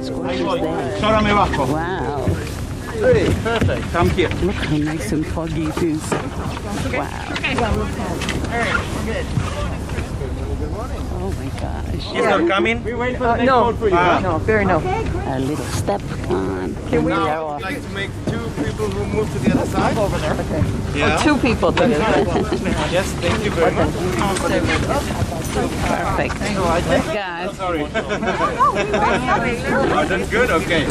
it's gorgeous there. Wow. Really perfect. Come here. Look how nice and foggy it is. Wow. Oh my gosh. He's not coming. We wait for the next boat for you. No, very no. A little step on. Can we I'd like to make two people who move to the other side. over there? Okay. Yeah. Oh, two people to do Yes, thank you very much. Perfect. Oh, I think. Guys. Sorry. Oh, that's good. Okay.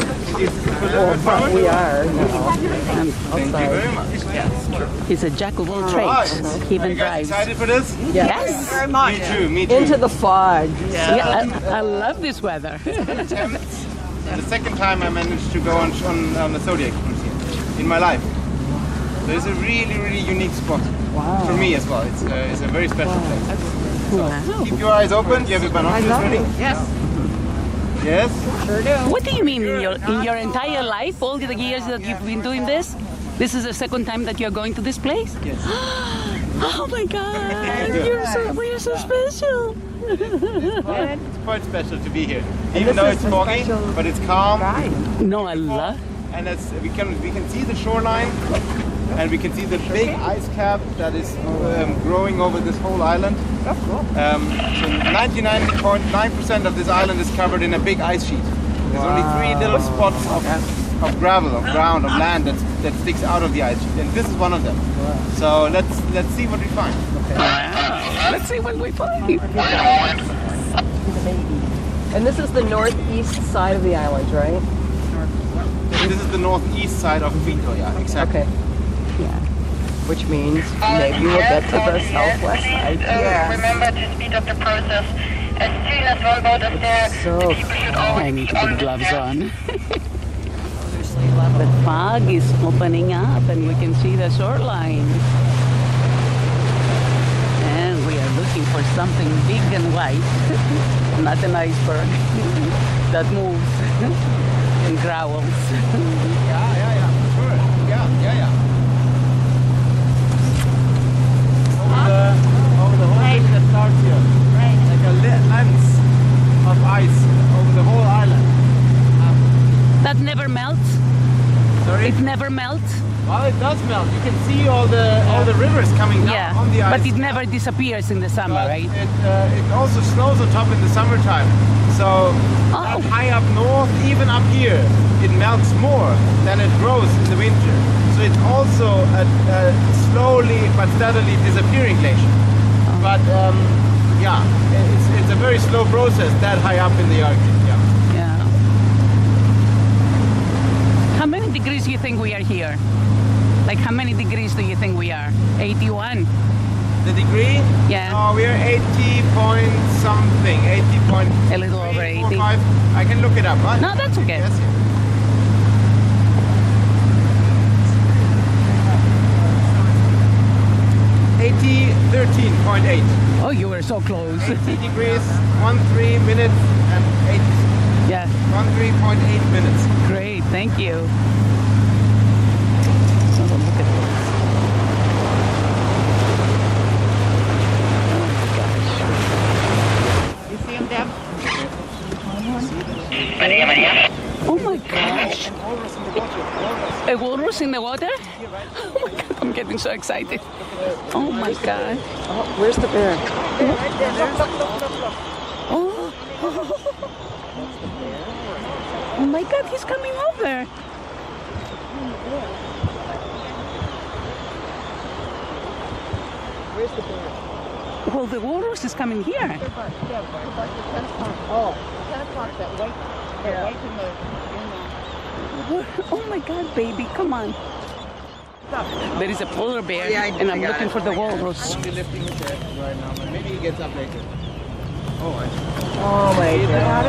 We are. Thank you very much. He's a jack of all trades. He even You guys drives. excited for this? Yes. Very much. Me too. Me too. Into the fog. Yeah, I love this weather. And the second time I managed to go on the Zodiac cruise here in my life. So it's a really, really unique spot for me as well. It's a very special place. Wow. Keep your eyes open. Do you have your binoculars ready? Yes. Yes. Sure do. What do you mean in your entire life, all the years that you've been doing this? This is the second time that you're going to this place? Yes. Oh my God! We're so special. It's quite special to be here, even though it's foggy, but it's calm. No, I love. And we can see the shoreline, and we can see the big ice cap that is growing over this whole island. So 99.9% of this island is covered in a big ice sheet. There's only 3 little spots of gravel, of ground, of land that sticks out of the ice sheet, and this is one of them. So let's see what we find. Wow. Let's see what we find. And this is the northeast side of the island, right? This is the northeast side of Kvitøya, exactly. Okay. Yeah. Which means maybe we'll get to the southwest side. Remember to speed up the process. As soon as one boat is there, So the people should always I need to be put gloves on. seriously love The fog is opening up and we can see the shoreline. And we are looking for something big and white, not an iceberg that moves and growls. Yeah, sure. Yeah. Over the whole thing that starts here. Like a lens of ice over the whole island. That never melts? Sorry? It never melts? Well, it does melt. You can see all the rivers coming down on the ice. But it never disappears in the summer, But right? it also snows on top in the summertime. So that high up north, even up here, it melts more than it grows in the winter. So it's also a slowly but steadily disappearing glacier. But yeah, it's a very slow process that high up in the Arctic. Yeah. Yeah. How many degrees do you think we are here? Like how many degrees do you think we are? 81? The degree? Yeah. Oh, we're 80 point something. 80 point. A little over 80. 5. I can look it up. Huh? No, that's okay. Yes. 13.8. Oh, you were so close. 80 degrees, 13 minutes, and 8. Yeah, 13.8 minutes. great, thank you. Oh, look at this. You see him, Deb? Oh my gosh. A walrus in the water? Oh my god, I'm getting so excited. Oh my god. Oh, where's the bear? Oh. Oh my god, he's coming over. Where's the bear? Well, the walrus is coming here. Oh, 10 o'clock, that white in the... Oh my god, baby, come on. There is a polar bear, and I'm looking for the walrus. You're lifting his head right now, but maybe he gets up later. Oh my God.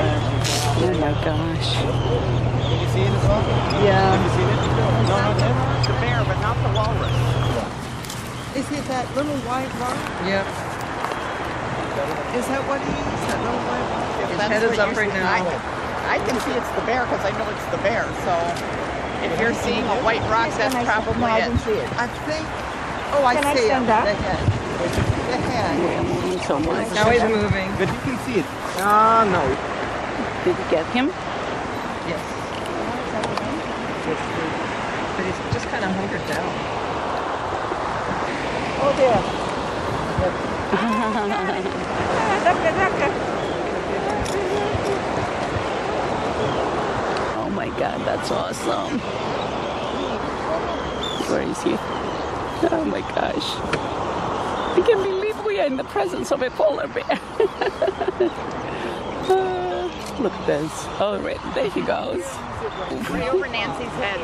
Oh my gosh. Did you see it as well? Yeah. Have you seen it? No, not yet. The bear, but not the walrus. Is it that little white rock? Yeah. Is that what he is? That little white rock? His head is up right now. I can see it's the bear because I know it's the bear. So if you're seeing a white rock, that's probably No, I it. didn't see it. I think. Oh, I see it. The head. The head. We are moving so much. Now he's moving. But you can see it. Oh, no. Did you get him? Yes. But he's just kind of hunkered down. Oh dear. Oh my God, that's awesome. Where is he? Oh my gosh. I can't believe we are in the presence of a polar bear. Look at this. Oh, right, there he goes. Way over Nancy's head.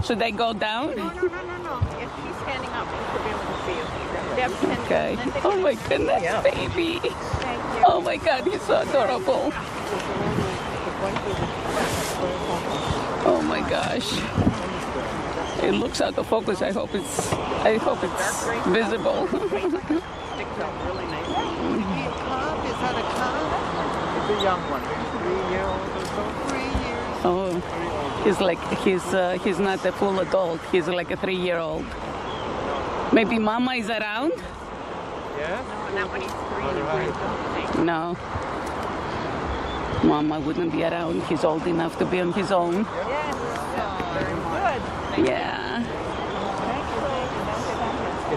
Should I go down? No. If she's standing up, she'll be able to see you. Deb's standing up, Okay. and then take Oh my goodness, Yeah. baby. Thank you. Oh my God, he's so adorable. Oh my gosh. It looks out of focus. I hope it's visible. Sticks out really nice. Cub? Is that a cub? It's a young one, maybe 3 years old or so. 3 years. Oh, he's not a full adult. He's like a 3-year-old. Maybe Mama is around? Yeah? And that one he's 3. No. Mama wouldn't be around. He's old enough to be on his own. Yes. Very good. Yeah.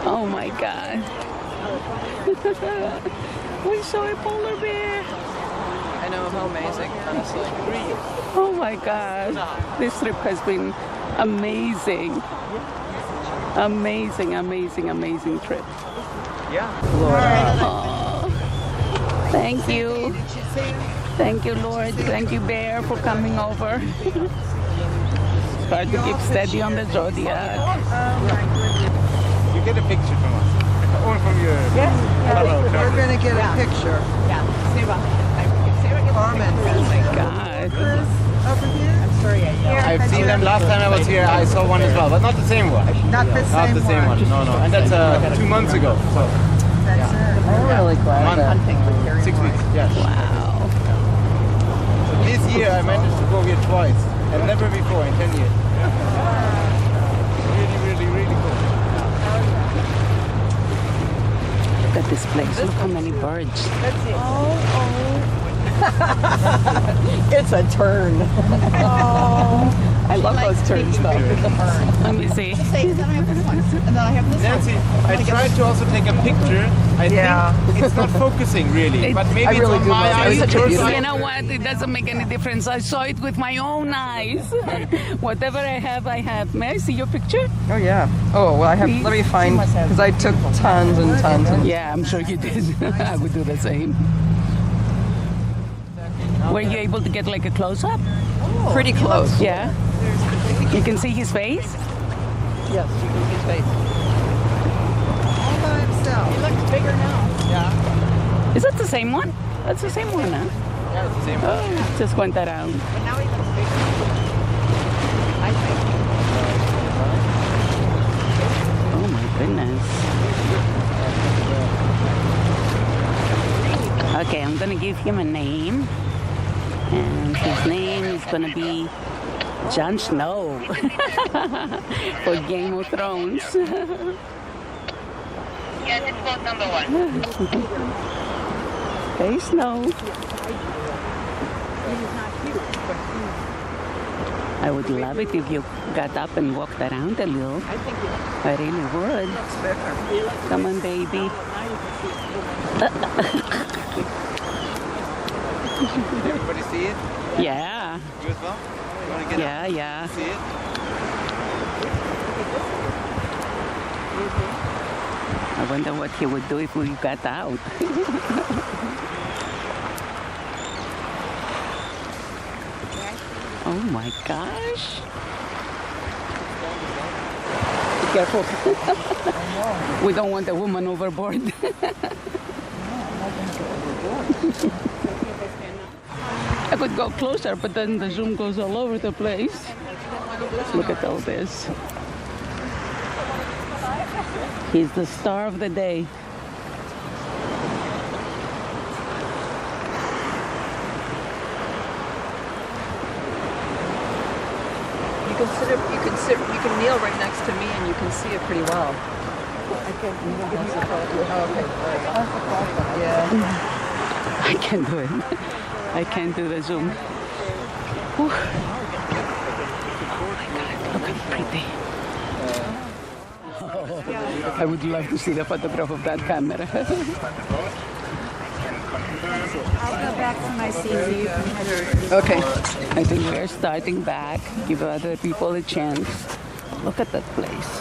Oh my God. We saw a polar bear. I know, how amazing, honestly. Oh my God. This trip has been amazing. Amazing trip. Yeah. Oh, thank you. Thank you, Lord. Thank you, Bear, for coming over. It's hard to keep steady on the Zodiac. You get a picture from us. Or from your... Yes. We're going to get a picture. Yeah. Seva. Carmen. Oh my God. Over here? I'm sorry. I've seen them last time I was here. I saw one as well, but not the same one. Not the same Not the same one. No. And that's 2 months ago. So That's it. I'm really glad month, that 6 weeks. Yes. Wow. So this year I managed to go here twice, and never before in 10 years. Really cool. Look at this place. Look how many birds. it's a turn. I love those turns though. Let me see. Say, then I have this one. And then I have this Nancy, I tried to also take a picture. I think it's not focusing really, but maybe I really it's on do my love it. eyes. It's such a your beautiful- side. You know what? It doesn't make any difference. I saw it with my own eyes. Whatever I have, I have. May I see your picture? Oh yeah. Oh well, I have. Let me find because I took tons and tons. And Yeah, I'm sure you did. I would do the same. Were you able to get like a close-up? pretty close. Yeah. You can see his face? Yes, you can see his face. All by himself. He looks bigger now. Yeah. Is that the same one? That's the same one, huh? Yeah, it's the same one. Oh, just went around. But now he looks bigger. I think. Oh my goodness. Okay, I'm gonna give him a name. And his name is gonna be Jon Snow for Game of Thrones. Yes, it's boat number 1. Hey, Snow. I would love it if you got up and walked around a little. I really would. Come on, baby. Did everybody see it? Yeah. You as well? You want to get Yeah. see it? I wonder what he would do if we got out. Oh my gosh. Be careful. We don't want a woman overboard. I could go closer, but then the zoom goes all over the place. Look at all this. He's the star of the day. You can kneel right next to me and you can see it pretty well. Oh, okay. Yeah. I can do it. I can't do the zoom. Whew. Oh my God, look how pretty. I would love to see the photograph of that camera. I'll go back to my seat. Okay, I think we're starting back. Give other people a chance. Look at that place.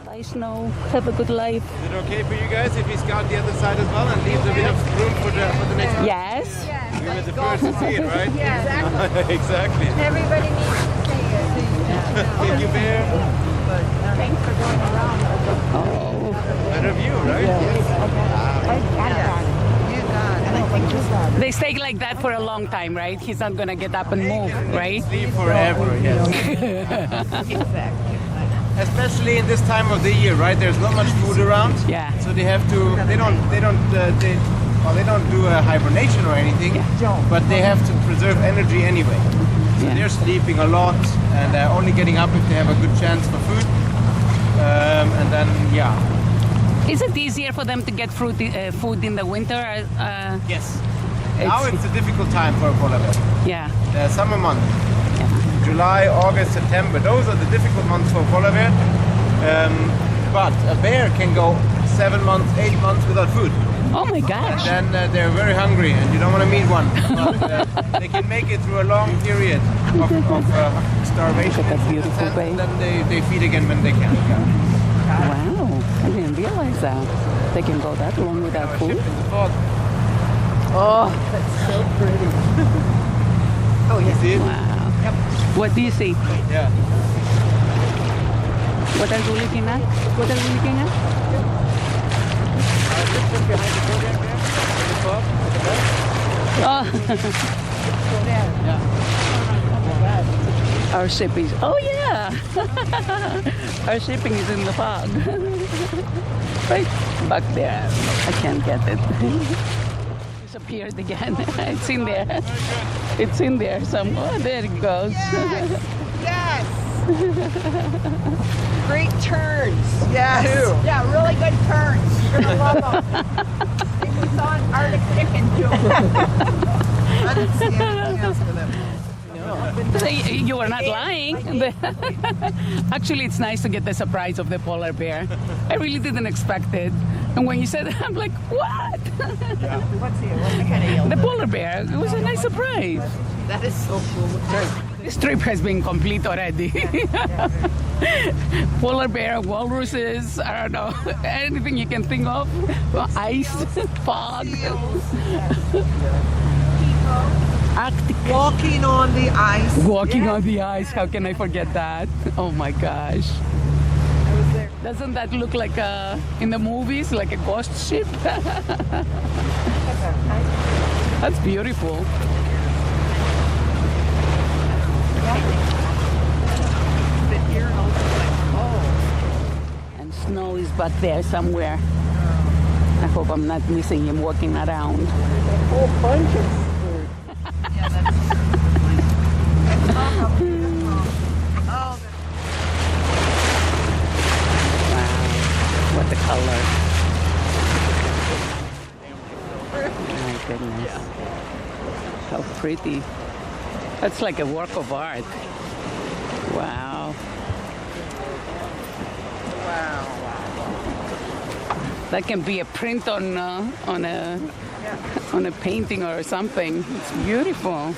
Bye, Snow. Have a good life. Is it okay for you guys if we scout the other side as well and leave a bit of room for the next one? Yes. You're the first to see it, right? Yeah, exactly. Exactly. Everybody needs to see it. Thank you, Bear. Thanks for going around. Oh, Better view, right? they stay like that for a long time, right? He's not gonna get up and move, right? Sleep forever, yes. Especially in this time of the year, right? There's not much food around. Yeah. So they have to. They don't do a hibernation or anything, but they have to preserve energy anyway. So Yeah. they're sleeping a lot and they're only getting up if they have a good chance for food. And then, yeah. Is it easier for them to get food in the winter? Yes. Now it's a difficult time for a polar bear. Yeah. The summer month. July, August, September. Those are the difficult months for a polar bear. But a bear can go 7 months, 8 months without food. Oh my gosh. Then they're very hungry and you don't want to meet one. But they can make it through a long period of starvation. Look at that beautiful bay. And then they feed again when they can. Wow, I didn't realize that. They can go that long without food. Oh, that's so pretty. Oh, you see it? Wow. What do you see? Yeah. What are you looking at? What are you looking at? Oh. Our ship is. Oh yeah. Our shipping is in the fog. Right back there. I can't get it. Disappeared again. It's in there. It's in there somewhere. Oh, there it goes. Yes. Great turns. Yes. Yeah, really good turns. You're gonna love them. We saw an Arctic chicken too. I didn't see anything else for them. You were not lying. Actually, it's nice to get the surprise of the polar bear. I really didn't expect it. And when you said it, I'm like, what? What's here? The polar bear. It was a nice surprise. That is so cool. This trip has been complete already. Polar bear, walruses, I don't know, anything you can think of. Ice, fog. Arctic. Walking on the ice. Walking on the ice, how can I forget that? Oh my gosh. Doesn't that look like in the movies, like a ghost ship? That's beautiful. And Snow is back there somewhere. I hope I'm not missing him walking around. Oh, bunch of What a color. My goodness. How pretty. That's like a work of art. Wow. Wow. That can be a print on a painting or something. It's beautiful.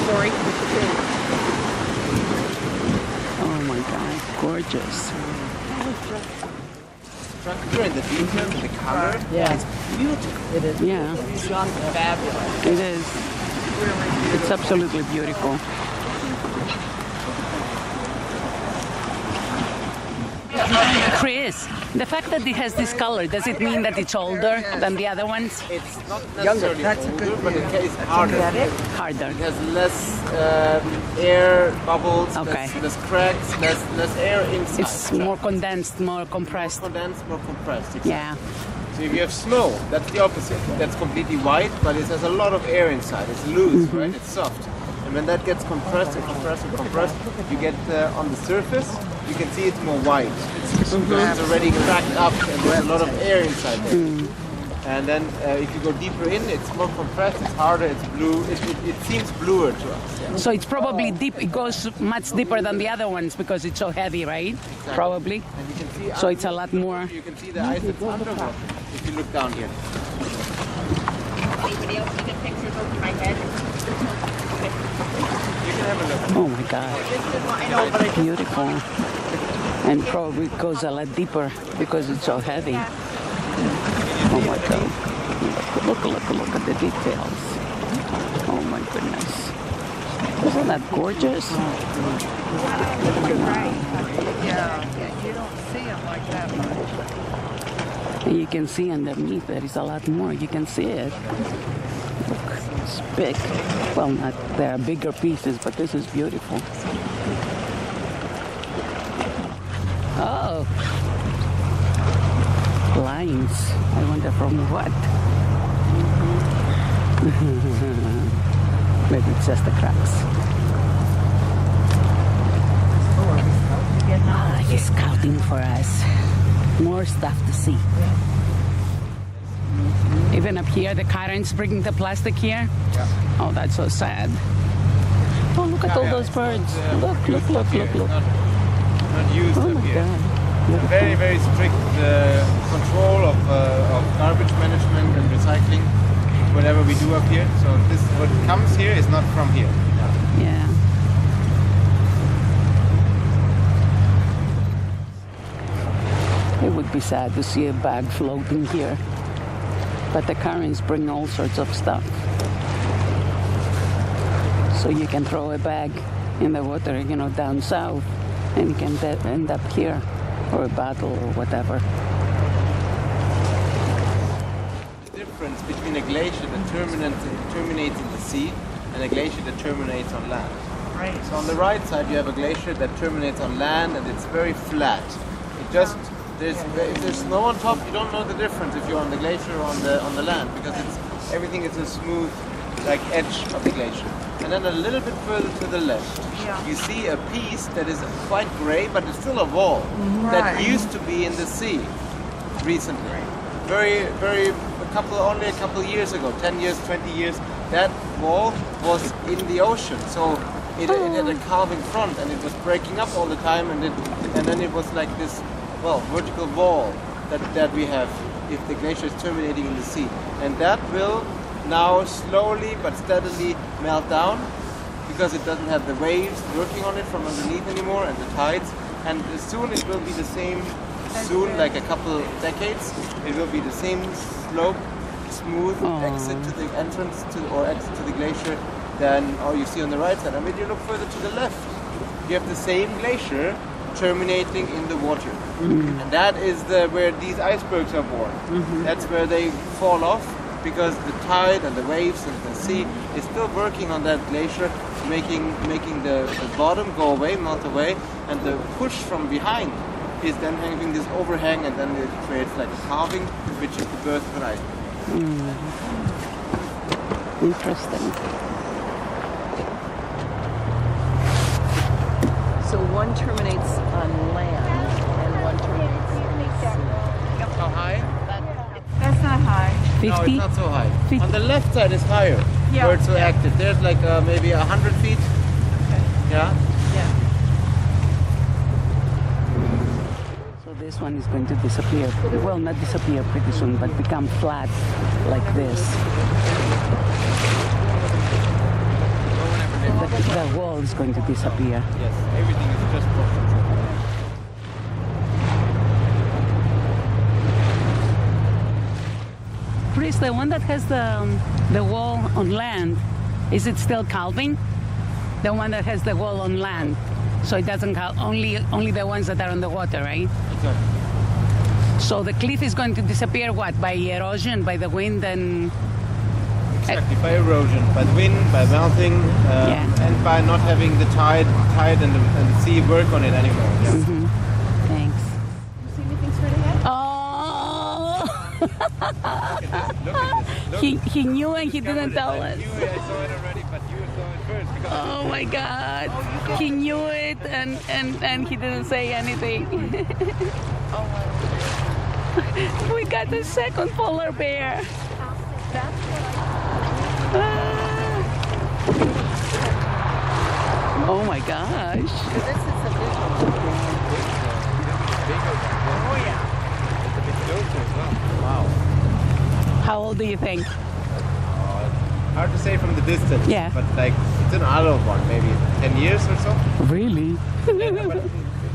Sorry. Oh my God, gorgeous. Structure and the details and the color. Yeah. It's beautiful. It is. Yeah, It's just fabulous. it is. It's absolutely beautiful. Chris, the fact that it has this color, does it mean that it's older than the other ones? It's not necessarily That's a older, good but view. it's harder. Harder. It has less air bubbles, Okay. less cracks, less air inside. It's more condensed, more compressed. condensed, more compressed. Exactly. Yeah. So if you have snow, that's the opposite. That's completely white, but it has a lot of air inside. It's loose, right? It's soft. And when that gets compressed and compressed and compressed, you get on the surface, you can see it's more white. It's already cracked up and there's a lot of air inside there. And then if you go deeper in, it's more compressed, it's harder, it's blue. It seems bluer to us. Yeah. So it's probably deep. It goes much deeper than the other ones because it's so heavy, right? Exactly. Probably. And you can see So it's a lot more. You can see the ice that's underwater if you look down here. Anybody else see the pictures over my head? You can have a look. Oh my God. I know, but Beautiful. And probably goes a lot deeper because it's so heavy. Oh my God. Look at the details. Oh my goodness. Isn't that gorgeous? Yeah, you don't see them like that much. And you can see underneath there is a lot more. You can see it. Look, it's big. Well, not there are bigger pieces, but this is beautiful. Oh, lines. I wonder from what? Maybe it's just the cracks. Ah, he's scouting for us. More stuff to see. Even up here, the currents bringing the plastic here. Yeah. Oh, that's so sad. Oh, look at all those birds. Look. Not used Oh up my here. God. Very, very strict control of garbage management and recycling. Whatever we do up here. So this, what comes here is not from here. Yeah. It would be sad to see a bag floating here. But the currents bring all sorts of stuff. So you can throw a bag in the water, you know, down south, and you can end up here, or a bottle or whatever. The difference between a glacier that terminates in the sea and a glacier that terminates on land. Right. So on the right side you have a glacier that terminates on land and it's very flat. It just if there's snow on top, you don't know the difference if you're on the glacier or on the land because everything is a smooth like edge of the glacier. And then a little bit further to the left, you see a piece that is quite gray, but it's still a wall that used to be in the sea recently. Only a couple years ago, 10 years, 20 years, that wall was in the ocean. So it had a calving front and it was breaking up all the time, and then it was like this, vertical wall that we have if the glacier is terminating in the sea. And that will now slowly but steadily melt down because it doesn't have the waves working on it from underneath anymore and the tides. And soon it will be the same, like a couple decades, it will be the same slope, smooth exit to the entrance or exit to the glacier than you see on the right side. I mean, you look further to the left, you have the same glacier terminating in the water. And that is where these icebergs are born. That's where they fall off because the tide and the waves and the sea is still working on that glacier, making the bottom go away, melt away, and the push from behind is then having this overhang, and then it creates like a carving, which is the birth of an iceberg. Interesting. So one terminates on land and one terminates in the sea. How high? That's not high. 50? No, it's not so high. 50. On the left side is higher, where it's so active. There's like maybe 100 feet. Yeah? So this one is going to disappear. Well, not disappear pretty soon, but become flat like this. The wall is going to disappear. Yes, everything is just broken. Chris, the one that has the wall on land, is it still calving? The one that has the wall on land, so it doesn't calve, only the ones that are on the water, right? Exactly. So the cliff is going to disappear, what, by erosion, by the wind and... Exactly, by erosion, by the wind, by melting, and by not having the tide and the sea work on it anymore. Yes. Thanks. See anything straight ahead? Oh! Look at this. He knew and he didn't tell us. I knew it, I saw it already, but you saw it first. Because Oh my God! He knew it and he didn't say anything. We got the second polar bear. Ah. Oh my gosh. This is a visual. Oh yeah. It's a bit closer as well. Wow. How old do you think? Hard to say from the distance. Yeah. But like it's an adult one, maybe 10 years or so. Really?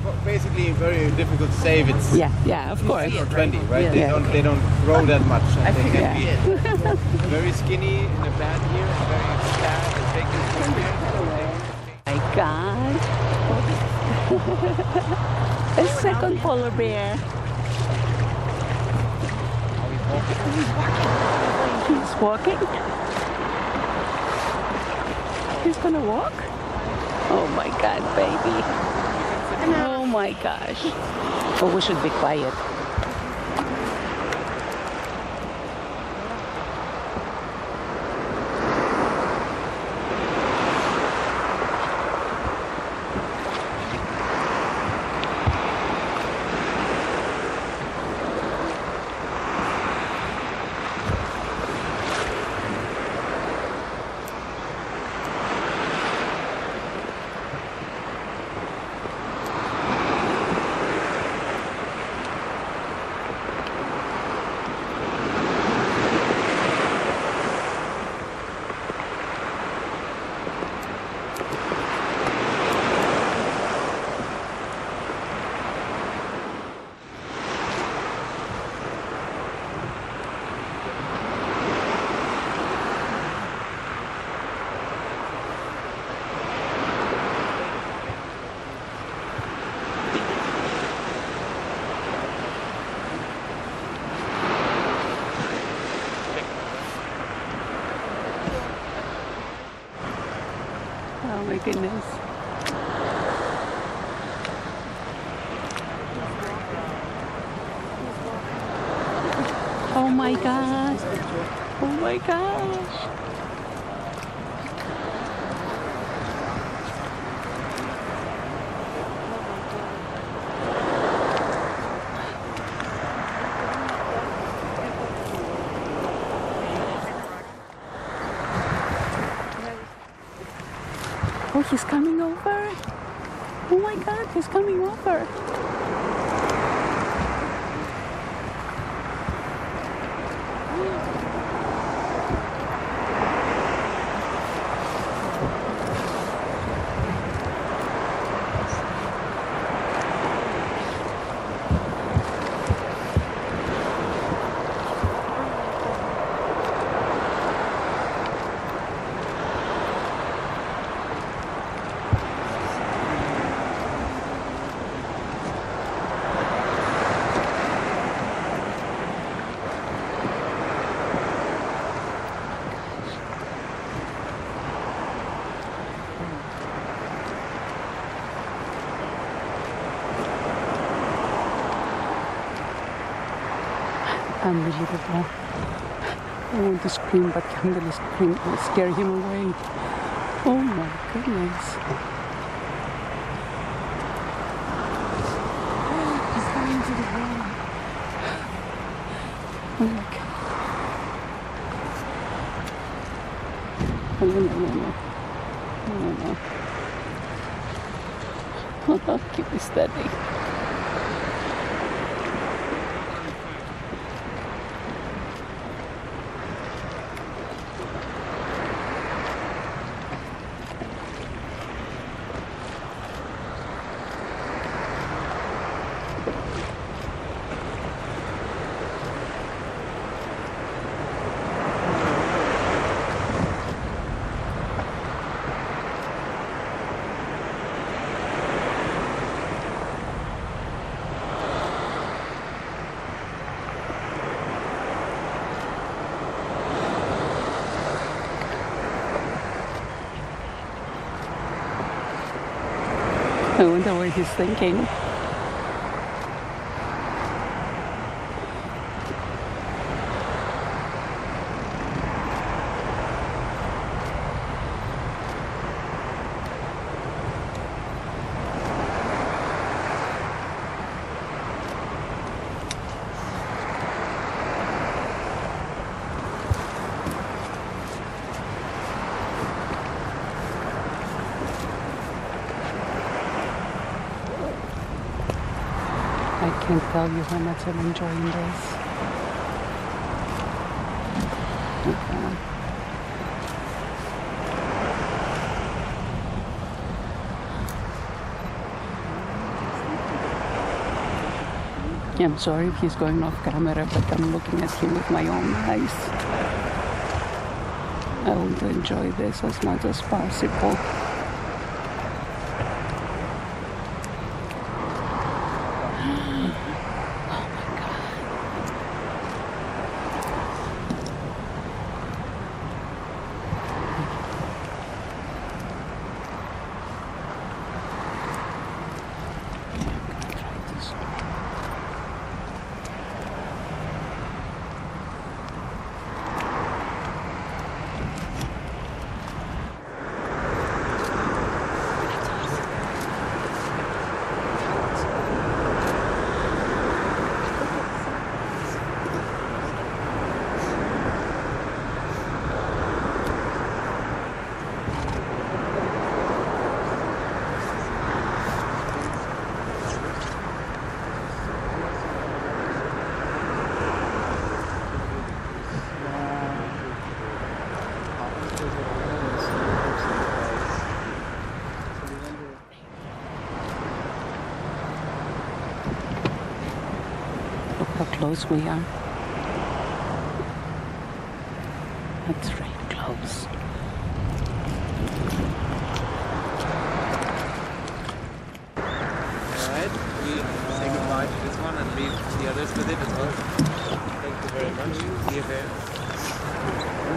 But basically very difficult to say if it's Yeah, yeah, of course. 15 or 20, right? Yeah. They don't grow that much. I They figured can it. be very skinny in a bad year, and very sad and big in a good year. My God. A second polar bear. He's walking. He's gonna walk? Oh my God, baby. Oh my gosh. Oh, we should be quiet. Oh my goodness. Oh my God. Oh my gosh. Oh, he's coming over. Oh my God, he's coming over. Unbelievable. I want to scream, but I'm gonna scream and scare him away. Oh my goodness. He's going to the wall. Oh my God. Oh, no. Keep it steady. I wonder what he's thinking. I can't tell you how much I'm enjoying this. Okay. Yeah, I'm sorry if he's going off camera, but I'm looking at him with my own eyes. I want to enjoy this as much as possible. How close we are. That's right close. Alright, we say goodbye to this one and leave the others with it as well. Thank you very much. See you there.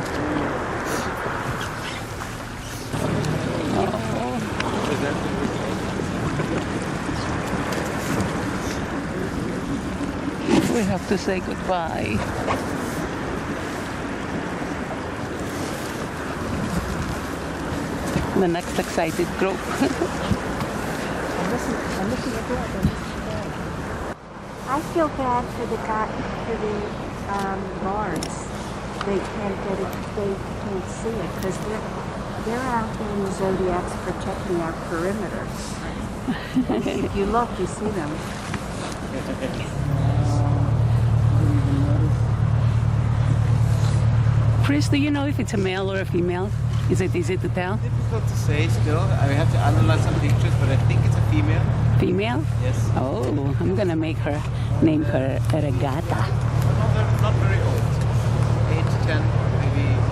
We have to say goodbye. The next excited group. I feel bad for the guards. They can't get it. They can't see it because they're out there in the zodiacs protecting our perimeters. If you look, you see them. Chris, do you know if it's a male or a female? Is it easy to tell? Difficult to say still. I have to analyze some pictures, but I think it's a female. Female? Yes. Oh, I'm gonna name her Regatta. Not very old. 8 to 10,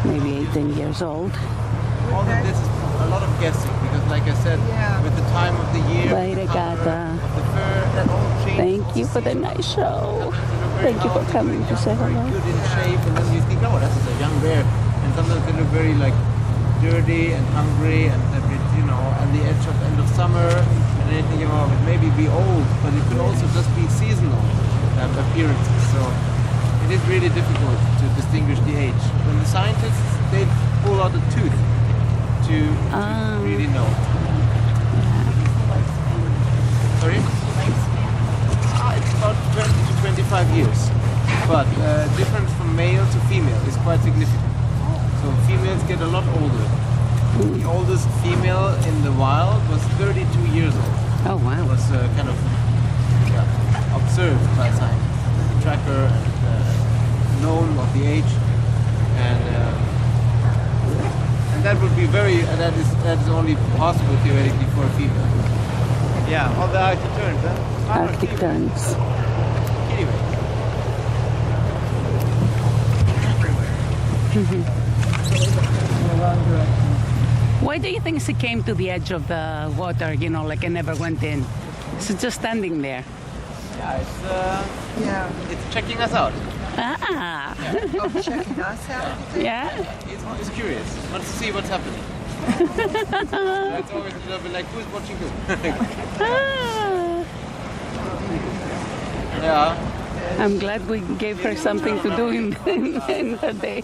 Maybe 8, 10 years old. All of this is a lot of guessing because, like I said, with the time of the year, Bye, the color Regatta. of the fur, that all changes. Thank you for the nice show. Thank you for coming to say very hello. good in shape, and then you think, oh, that's a young bear. And sometimes they look very like dirty and hungry and a bit, you know, at the edge of end of summer. And then you think, oh, it maybe be old, but it could also just be seasonal appearances. So it is really difficult to distinguish the age. When the scientists, they pull out a tooth to really know. Sorry? It's about 20 to 25 years. But difference from male to female is quite significant. So females get a lot older. The oldest female in the wild was 32 years old. Oh, wow. It was kind of observed by scientists. The tracker and known of the age. And that would be that is only possible theoretically for a female. Yeah, all the Arctic terns, huh? Arctic terns. Anyway. Why do you think she came to the edge of the water, you know, like I never went in? She's just standing there. Yeah, it's checking us out. Ah, Oh, checking us out. yeah. It's curious. Wants to see what's happening. That's always a little bit like, who's watching who? Ah. Yeah. I'm glad we gave her something to do in her day.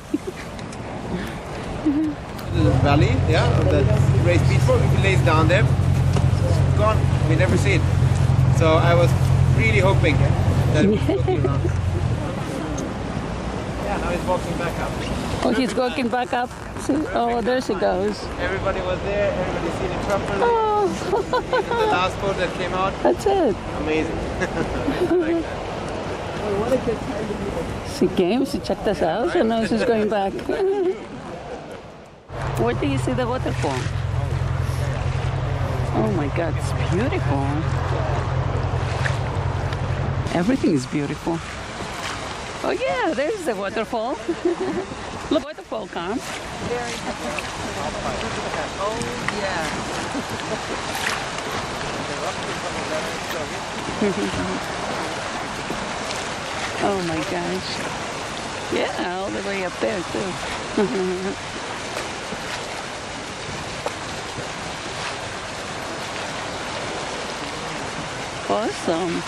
The valley, yeah, of the raised beach boat. If it lays down there, it's gone. We never see it. So I was really hoping that it would still be around. Yeah, now he's walking back up. Oh, he's walking back up. See? Oh, there she goes. Everybody was there. Everybody's seen it properly. Oh, The last boat that came out. that's it. Amazing. What a good time to be there. She came, she checked us out, and now she's going back. Where do you see the waterfall? Oh my God, it's beautiful. Everything is beautiful. Oh yeah, there's the waterfall. Look, waterfall come. Oh, yeah. Oh my gosh. Yeah, all the way up there too. Awesome.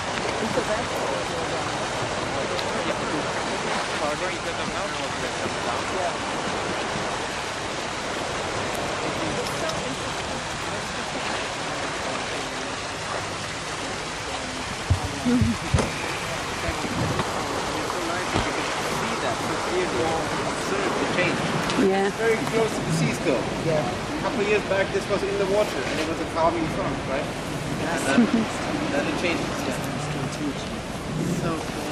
Yeah. Very close to the sea still. Yeah. A couple of years back, this was in the water, and it was a calming front, right? Then it changes. Yeah. So cool.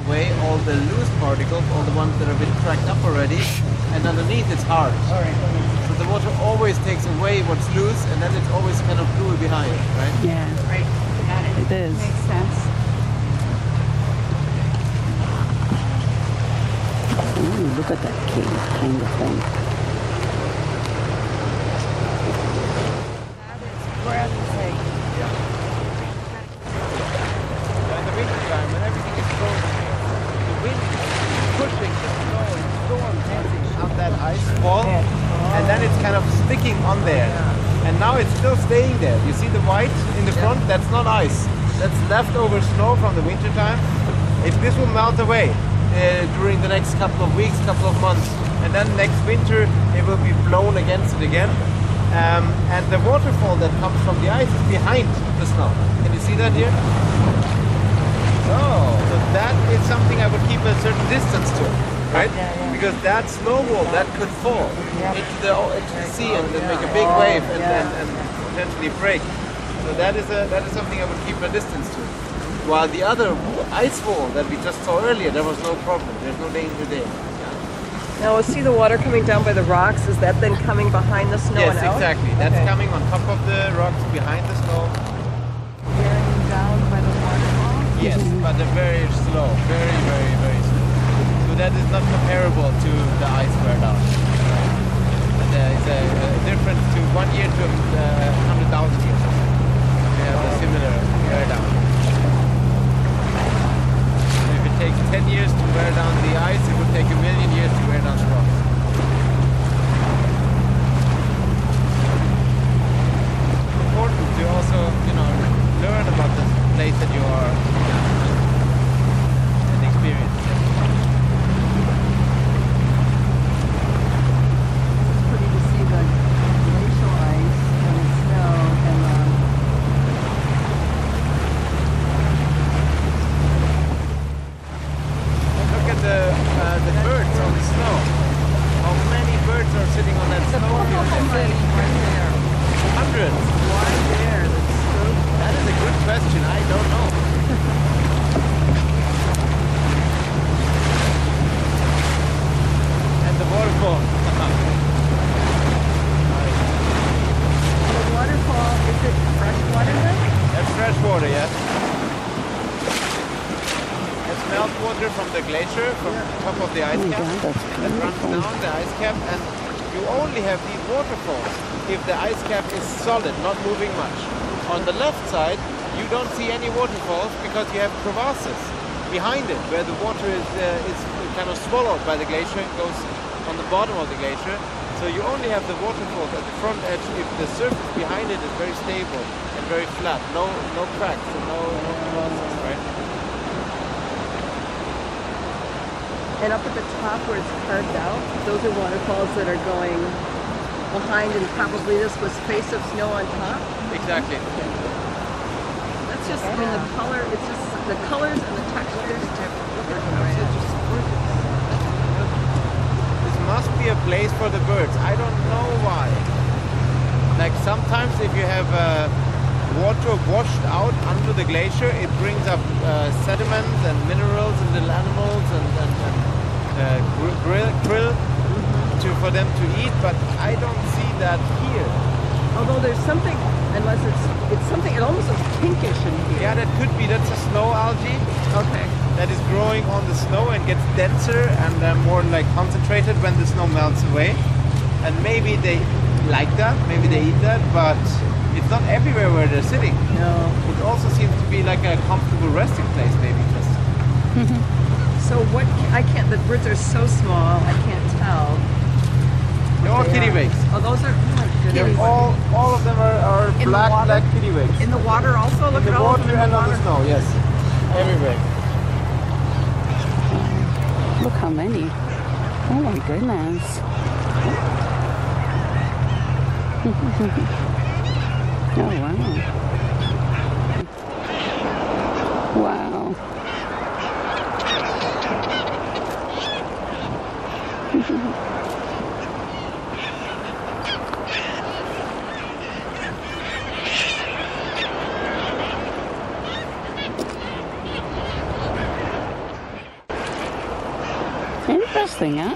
Away all the loose particles, all the ones that are a bit cracked up already, and underneath it's hard. All right. So the water always takes away what's loose, and then it's always kind of fluid behind, right? Yeah. Right. Got it. It is. Makes sense. Ooh, look at that cave kind of thing. That is breathtaking. In the winter time, when everything is frozen, the wind is pushing the snow and storm dancing out that ice wall, and then it's kind of sticking on there. And now it's still staying there. You see the white in the front? That's not ice. That's leftover snow from the winter time. This will melt away during the next couple of weeks, couple of months, and then next winter it will be blown against it again. And the waterfall that comes from the ice is behind the snow. Can you see that here? Oh, so that is something I would keep a certain distance to, right? Because that snow wall that could fall into the sea and then make a big wave and potentially break. So that is something I would keep a distance to. While the other ice wall that we just saw earlier, there was no problem. There's no danger there. Now, see the water coming down by the rocks? Is that then coming behind the snow Yes, and out? exactly. That's coming on top of the rocks behind the snow. Bearing down by the waterfall. Yes, but they're very slow. Very, very, very slow. So that is not comparable to the ice wear down. And there is a difference to 1 year to 100,000 years. We have a similar wear down. If it takes 10 years to wear down the ice, it would take 1 million years to wear down the rocks. It's important to also, learn about the place that you are and experience it. It's pretty to see the glacial ice and the snow and Look at the birds on the snow. How many birds are sitting on that snow? Hundreds. why there? That is a good question. I don't know. And the waterfall. The waterfall, is it fresh water then? That's fresh water, yes. It's meltwater from the glacier, from the top of the ice Oh my cap. God, that's That runs beautiful. down the ice cap, and you only have these waterfalls if the ice cap is solid, not moving much. On the left side, you don't see any waterfalls because you have crevasses behind it, where the water is kind of swallowed by the glacier and goes on the bottom of the glacier. So you only have the waterfalls at the front edge if the surface behind it is very stable and very flat, no cracks, and no crevasses, right? And up at the top where it's carved out, those are waterfalls that are going behind, and probably this was face of snow on top. Exactly. That's just, I mean, the color, it's just the colors and the textures. This mud must be a place for the birds. I don't know why. Like sometimes if you have water washed out under the glacier, it brings up sediments and minerals and little animals and krill for them to eat, but I don't see that here. Although there's something, unless it's something, it almost looks pinkish in here. Yeah, that could be. That's a snow algae. Okay. That is growing on the snow and gets denser and more like concentrated when the snow melts away. And maybe they like that, maybe they eat that, but it's not everywhere where they're sitting. No. It also seems to be like a comfortable resting place, maybe just. So what? I can't. The birds are so small. I can't tell. They're all kittiwakes. Oh, those are. Oh my They're goodness. all of them are In the black water? kittiwakes. In the water also? Look In at the all of water them in and the on water. the snow, yes. Everywhere. Look how many. Oh my goodness. Oh wow. Wow. Interesting, huh?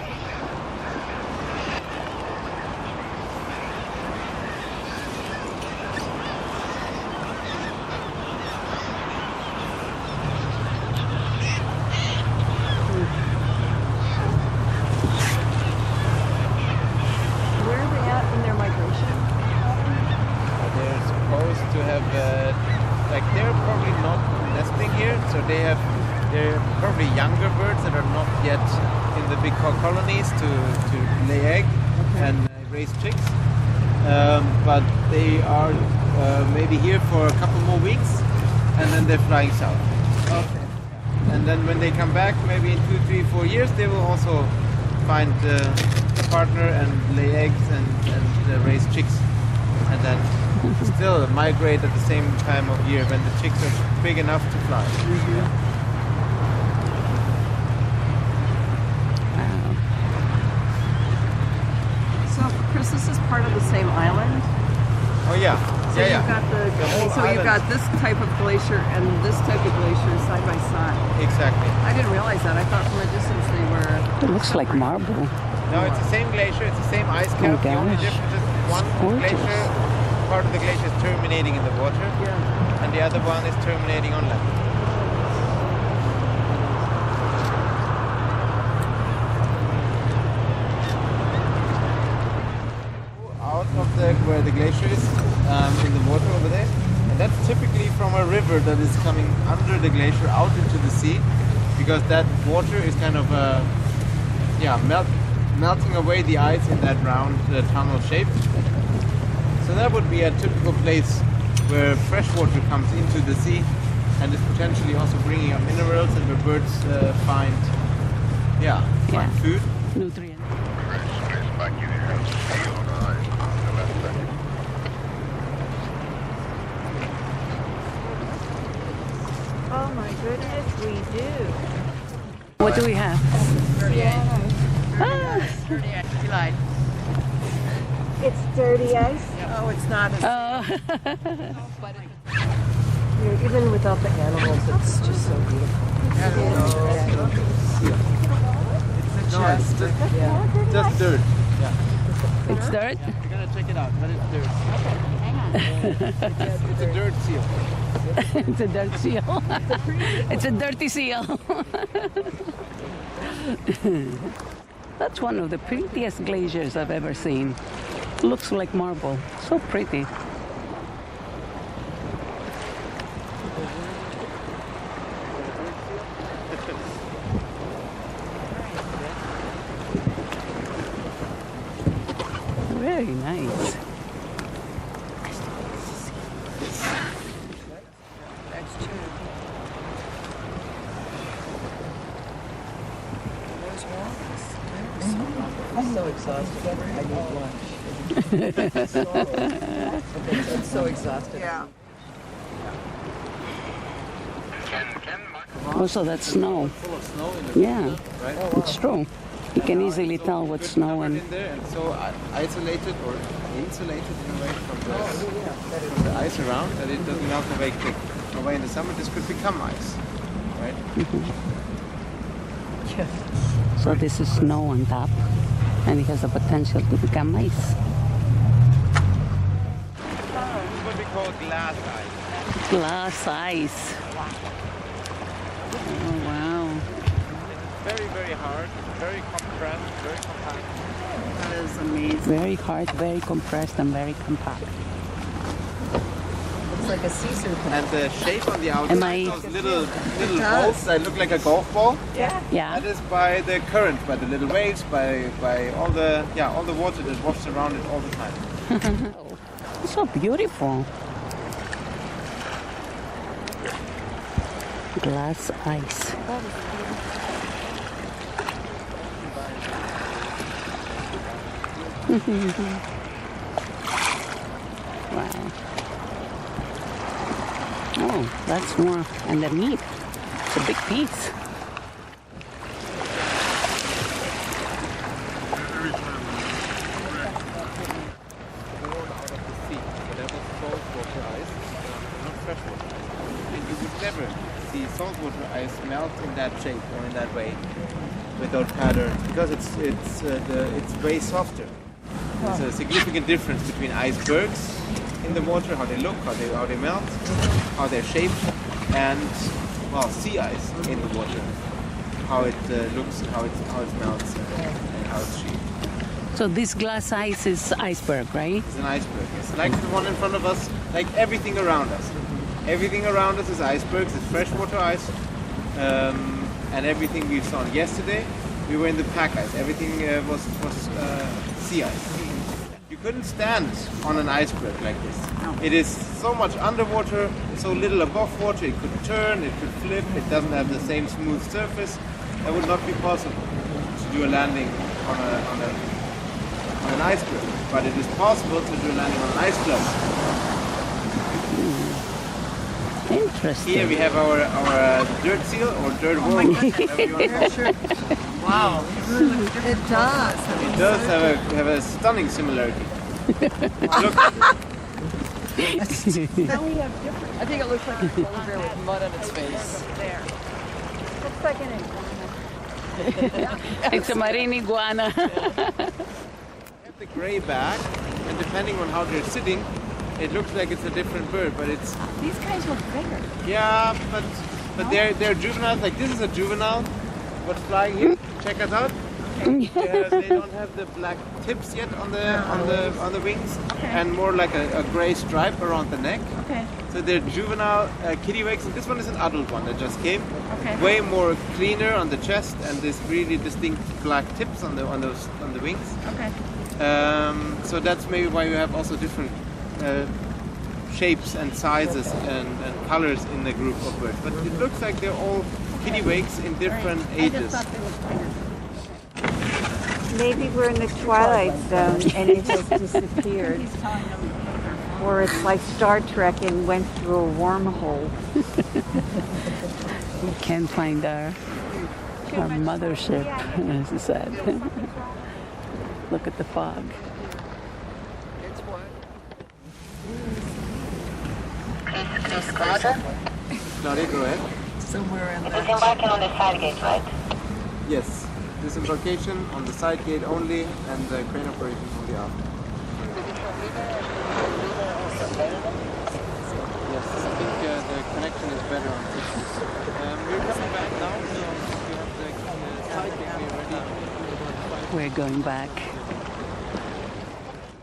Where are they at in their migration? They're supposed to have, like they're probably not nesting here, so they're probably younger birds that are not yet in the big colonies to lay egg and raise chicks. But they are maybe here for a couple more weeks, and then they're flying south. Okay. And then when they come back, maybe in 2, 3, 4 years, they will also find a partner and lay eggs and raise chicks. And then still migrate at the same time of year when the chicks are big enough to fly. Wow. So, Chris, this is part of the same island. Oh yeah, So yeah, you've got you've got this type of glacier and this type of glacier side by side. exactly. I didn't realize that. I thought from a distance they were. It looks like marble. No, it's the same glacier, it's the same ice cap. The only gosh. difference is one Gorgeous. glacier, part of the glacier is terminating in the water, Yeah. and the other one is terminating on land. Out of where the glacier is, in the water over there, and that's typically from a river that is coming under the glacier out into the sea, because that water is kind of melting away the ice in that round tunnel shape. So that would be a typical place where fresh water comes into the sea and is potentially also bringing up minerals and where birds find food. Nutrient. Oh my goodness, we do. What do we have? 38. Ah. 38. You lied. It's dirty ice. Oh, it's not. As, Even without the animals, it's just so beautiful. No, it's just dirt. Yeah. It's dirt? You're gonna check it out, but it's dirt. It's a dirt seal. It's a dirt seal. It's a dirty seal. That's one of the prettiest glaciers I've ever seen. Looks like marble. So pretty. Very nice. that's true. There's one. I'm so exhausted. I need lunch. I'm so exhausted. Yeah. Also, that's snow. Full of snow in the Yeah, right? it's true. You can easily tell what's snowing. In there and so isolated or insulated in a way from the ice around that it doesn't melt away quick. Away in the summer, this could become ice, right? So this is snow on top, and it has the potential to become ice. This is what we call glass ice. Glass ice. Oh wow. It's very, very hard, very compressed, very compact. That is amazing. Very hard, very compressed, and very compact. Looks like a Caesar thing. And the shape on the outside, those little does. balls that look like a golf ball, Yeah. that is by the current, by the little waves, by all the water that washes around it all the time. It's so beautiful. Glass ice. Wow. Oh, that's more underneath. It's a big piece. Born out of the sea, so that was saltwater ice, not freshwater ice. And you would never see saltwater ice melt in that shape or in that way without patterns because it's way softer. There's a significant difference between icebergs in the water, how they look, how they melt, how they're shaped, and well, sea ice in the water, how it looks and how it melts and how it's shaped. So this glass ice is iceberg, right? It's an iceberg. It's like the one in front of us, like everything around us. Everything around us is icebergs. It's freshwater ice, and everything we saw yesterday, we were in the pack ice. Everything was sea ice. You couldn't stand on an iceberg like this. It is so much underwater, so little above water. It could turn, it could flip. It doesn't have the same smooth surface. That would not be possible to do a landing on an iceberg. But it is possible to do a landing on an ice floe. Interesting. Here we have our dirt seal or dirt wall. Whatever you want to call it. Wow. It does. It does have a stunning similarity. Look, I think it looks like a polar bear with mud on its face. Looks like an iguana. It's a marine iguana. have the gray back, and depending on how they're sitting, it looks like it's a different bird. But it's These guys look bigger. yeah, but they're juveniles. Like this is a juvenile. What's flying here? Check us out. They don't have the black tips yet on the wings, and more like a gray stripe around the neck. Okay. So they're juvenile kittiwakes, and this one is an adult one that just came. Okay. Way more cleaner on the chest, and this really distinct black tips on the wings. Okay. So that's maybe why you have also different shapes and sizes and colors in the group of birds. But it looks like they're all kittiwakes in different ages. Maybe we're in the twilight zone and it has disappeared. Or it's like Star Trek and went through a wormhole. We can't find our mothership, as you said. Look at the fog. It's what? Claudia, go ahead. Somewhere in there. Disembarking on the side gate, right? Yes. Disembarkation on the side gate only, and the crane operation on the aft. Yes, I think the connection is better on this. We're coming back now, so we have the side gate ready. We're going back.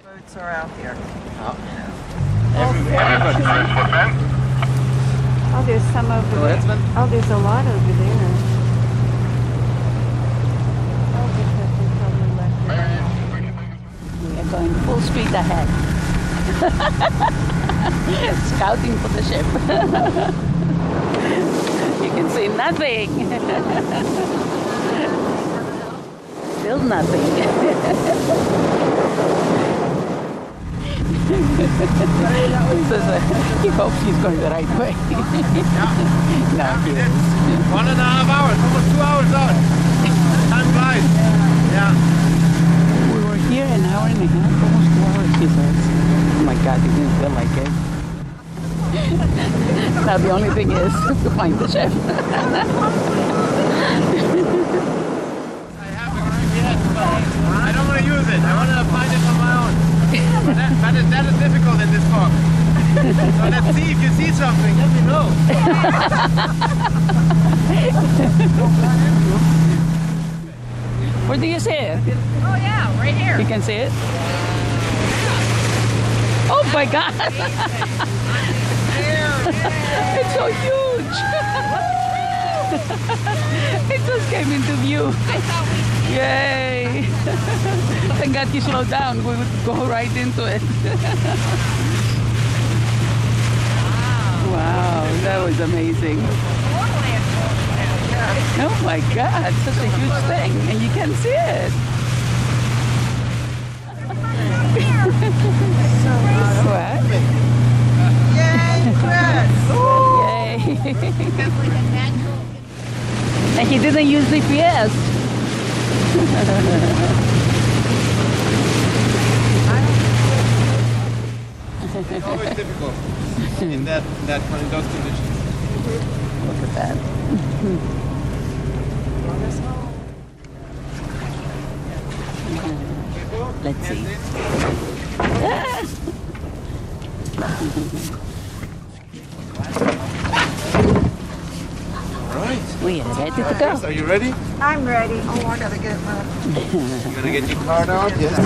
Boats are out here. Everybody. Oh, there's some over Go there. ahead, Sven. Oh, there's a lot over there. Oh, because they probably left it. We are going full speed ahead. Scouting for the ship. You can see nothing. Still nothing. He hopes he's going the right way. No, he is. 1.5 hours, almost 2 hours out. Time flies. Yeah. We were here an hour and a half, almost 2 hours, he says. Oh my God, it didn't feel like it. Now the only thing is to find the chef. I have a GPS, but I don't want to use it. I want to find it on my own. That is difficult in this fog. So let's see if you see something. Let me know. Where do you see it? Oh yeah, right here. You can see it? Oh my God! It's so huge! It just came into view. Yay! Thank God you slowed down. We would go right into it. Wow, that was amazing. Oh my God, such a huge thing, and you can see it. What? Yay, Chris! Yay! And he didn't use GPS. It's always difficult in those conditions. Look at that. Let's see. Right. We are ready to go. Are you ready? I'm ready. Oh, I gotta get my... I'm gonna get your card out. Yes.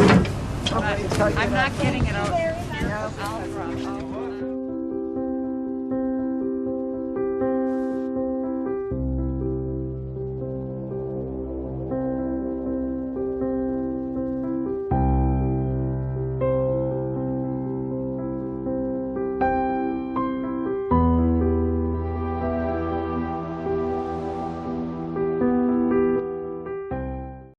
I'm not getting it out. Yeah. I'll